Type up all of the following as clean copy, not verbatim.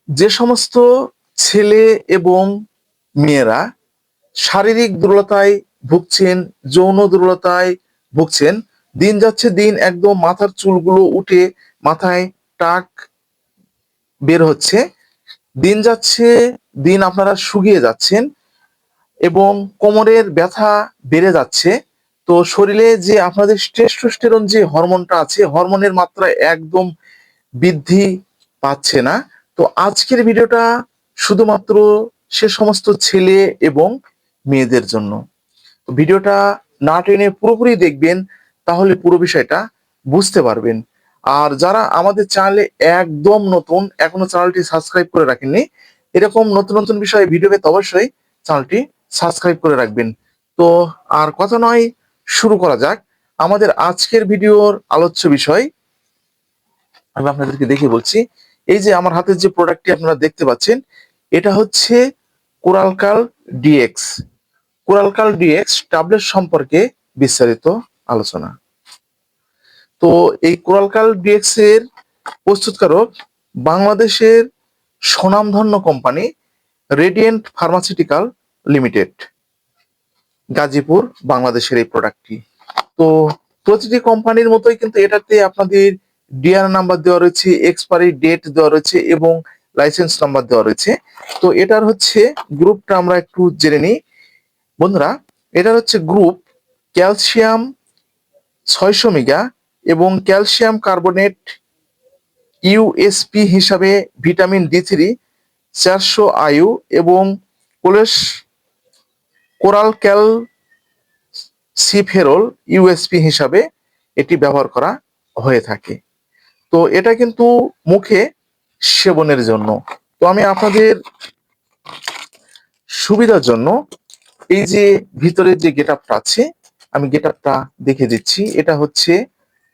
যে সমস্ত ছেলে এবং মেয়েরা শারীরিক দুর্বলতায় ভুগছেন, যৌন দুর্বলতায় ভুগছেন, দিন যাচ্ছে দিন একদম মাথার চুলগুলো উঠে মাথায় টাক বের হচ্ছে, দিন যাচ্ছে দিন আপনারা শুকিয়ে যাচ্ছেন এবং কোমরের ব্যথা বেড়ে যাচ্ছে। তো শরীরে যে আপনাদের টেস্টোস্টেরন যে হরমোনটা আছে, হরমোনের মাত্রা একদম বৃদ্ধি পাচ্ছে না। তো আজকের ভিডিওটা শুধুমাত্র সে সমস্ত ছেলে এবং মেয়েদের জন্য। তো ভিডিওটা না টেনে পুরোপুরি দেখবেন, তাহলে পুরো বিষয়টা বুঝতে পারবেন। আর যারা আমাদের চ্যানেলে একদম নতুন, এখনো চ্যানেলটি সাবস্ক্রাইব করে রাখেননি, এরকম নতুন নতুন বিষয়ে ভিডিও পেতে অবশ্যই চ্যানেলটি সাবস্ক্রাইব করে রাখবেন। তো আর কথা নয়, শুরু করা যাক আমাদের আজকের ভিডিওর আলোচ্য বিষয়। আমি আপনাদেরকে দেখে বলছি, এই যে আমার হাতের যে প্রোডাক্টটি আপনারা দেখতে পাচ্ছেন, এটা হচ্ছে কোরালকাল ডিএক্স। কোরালকাল ডিএক্স ট্যাবলেট সম্পর্কে বিস্তারিত আলোচনা। তো এই কোরালকাল ডিএক্স এর প্রস্তুতকারক বাংলাদেশের স্বনামধন্য company radiant pharmaceutical limited, Gazipur, বাংলাদেশের এই প্রোডাক্টটি। তো প্রতিটি কোম্পানির মতোই কিন্তু এটাতে আপনাদের ডিআর নাম্বার দেওয়া রয়েছে, এক্সপায়ারি ডেট দেওয়া রয়েছে এবং লাইসেন্স নাম্বার দেওয়া রয়েছে। তো এটার হচ্ছে গ্রুপটা আমরা একটু জেনে নিই বন্ধুরা। এটার হচ্ছে গ্রুপ ক্যালসিয়াম 600 মেগা এবং ক্যালসিয়াম কার্বনেট ইউএসপি হিসাবে ভিটামিন ডি3 400 আয়ু এবং কোলেস কোরাল ক্যালসিফেরল ইউএসপি হিসাবে এটি ব্যবহার করা হয়ে থাকে। তো এটা কিন্তু মুখে সেবনের জন্য। তো আমি আপনাদের সুবিধার জন্য এই যে ভিতরের যে গেট আপটা আছে, আমি গেট আপটা দেখে দিচ্ছি। এটা হচ্ছে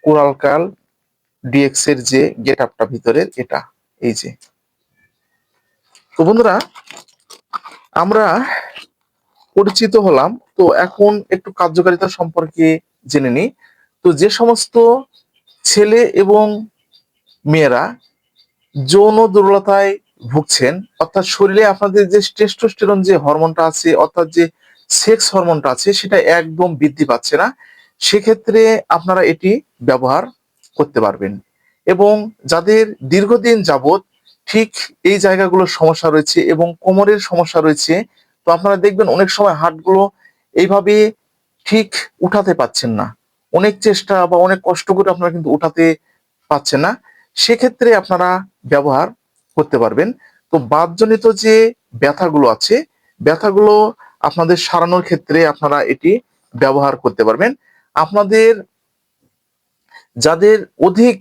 কোরালকাল ডিএক্স এর যে গেট আপটা ভিতরের, এটা এই যে। তো বন্ধুরা, আমরা পরিচিত হলাম, তো এখন একটু কার্যকারিতা সম্পর্কে জেনে নিই। তো যে সমস্ত ছেলে এবং মেয়েরা যৌন দুর্বলতায় ভুগছেন, অর্থাৎ শরীরে আপনাদের যে টেস্টোস্টেরন যে হরমোনটা আছে, অর্থাৎ যে সেক্স হরমোনটা আছে, সেটা একদম বৃদ্ধি পাচ্ছে না, সেক্ষেত্রে আপনারা এটি ব্যবহার করতে পারবেন। এবং যাদের দীর্ঘদিন যাবত ঠিক এই জায়গাগুলোর সমস্যা রয়েছে এবং কোমরের সমস্যা রয়েছে, তো আপনারা দেখবেন অনেক সময় হাতগুলো এইভাবে ঠিক উঠাতে পাচ্ছেন না, অনেক চেষ্টা বা অনেক কষ্ট করে আপনারা কিন্তু উঠাতে পাচ্ছেন না, সেক্ষেত্রে আপনারা ব্যবহার করতে পারবেন। তো বাতজনিত যে ব্যথাগুলো আছে, ব্যথাগুলো আপনাদের সারানোর ক্ষেত্রে আপনারা এটি ব্যবহার করতে পারবেন। আপনাদের যাদের অধিক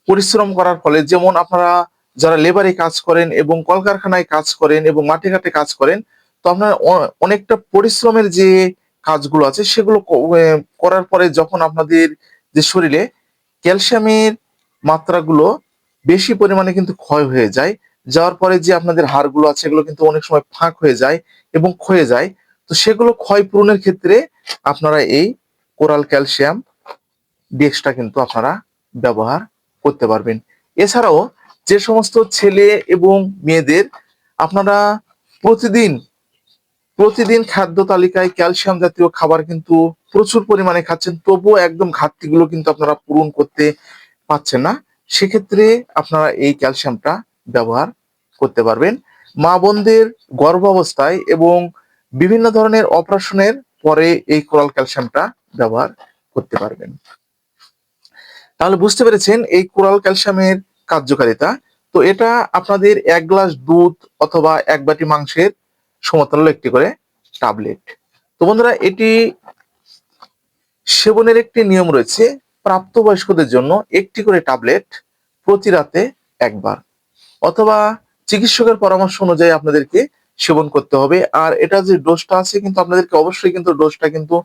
পরিশ্রম করার ফলে, যেমন আপনারা যারা লেবারে কাজ করেন এবং কলকারখানায় কাজ করেন এবং মাঠে ঘাটে কাজ করেন, তো আপনারা অনেকটা পরিশ্রমের যে কাজগুলো আছে সেগুলো করার পরে যখন আপনাদের যে শরীরে ক্যালসিয়ামের মাত্রাগুলো বেশি পরিমাণে কিন্তু ক্ষয় হয়ে যায়, যাওয়ার পরে যে আপনাদের হাড়গুলো আছে এগুলো কিন্তু অনেক সময় ফাঁক হয়ে যায় এবং ক্ষয়ে যায়। তো সেগুলো ক্ষয় পূরণের ক্ষেত্রে আপনারা এই কোরাল ক্যালসিয়াম ডিএক্সটা কিন্তু আপনারা ব্যবহার করতে পারবেন। এছাড়াও যে সমস্ত ছেলে এবং মেয়েদের আপনারা প্রতিদিন প্রতিদিন খাদ্য তালিকায় ক্যালসিয়াম জাতীয় খাবার কিন্তু প্রচুর পরিমাণে খাচ্ছেন, তবুও একদম ঘাটতিগুলো কিন্তু আপনারা পূরণ করতে পাচ্ছেন না, সেক্ষেত্রে আপনারা এই ক্যালসিয়ামটা ব্যবহার করতে পারবেন। মা বোনদের গর্ভাবস্থায় এবং বিভিন্ন ধরনের অপারেশনের পরে এই কোরাল ক্যালসিয়ামটা ব্যবহার করতে পারবেন। তাহলে বুঝতে পেরেছেন এই কোরাল ক্যালসিয়ামের কার্যকারিতা। তো এটা আপনাদের 1 গ্লাস দুধ অথবা 1 বাটি মাংসের সমতুল্য একটি করে ট্যাবলেট। তো বন্ধুরা, এটি সেবনের একটি নিয়ম রয়েছে। প্রাপ্তবয়স্কদের জন্য একটি করে ট্যাবলেট প্রতি রাতে একবার, অথবা চিকিৎসকের পরামর্শ অনুযায়ী আপনাদেরকে সেবন করতে হবে। আর এটা যে ডোজটা আছে, কিন্তু আপনাদেরকে অবশ্যই কিন্তু ডোজটা কিন্তু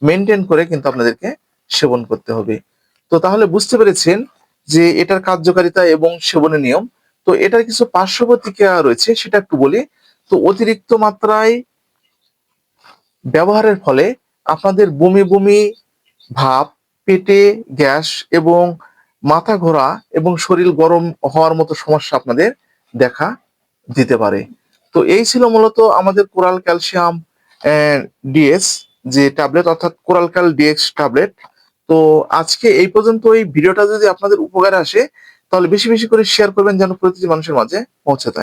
মেনটেন করে কিন্তু আপনাদেরকে সেবন করতে হবে। তো তাহলে বুঝতে পেরেছেন যে এটার কার্যকারিতা এবং সেবনের নিয়ম। তো এটার কিছু পার্শ্ব প্রতিক্রিয়া রয়েছে, সেটা একটু বলি। তো অতিরিক্ত মাত্রায় ব্যবহারের ফলে আপনাদের বমি বমি ভাব, পেটে গ্যাস এবং মাথা ঘোরা এবং শরীর গরম হওয়ার মতো সমস্যা আপনাদের দেখা দিতে পারে। তো এই ছিল মূলত আমাদের কোরাল ক্যালসিয়াম ডিএক্স যে ট্যাবলেট, অর্থাৎ কোরাল ক্যাল ডিএক্স ট্যাবলেট। তো আজকে এই পর্যন্ত। এই ভিডিওটা যদি আপনাদের উপকারে আসে তাহলে বেশি বেশি করে শেয়ার করবেন যেন প্রতিটি মানুষের মাঝে পৌঁছে যায়।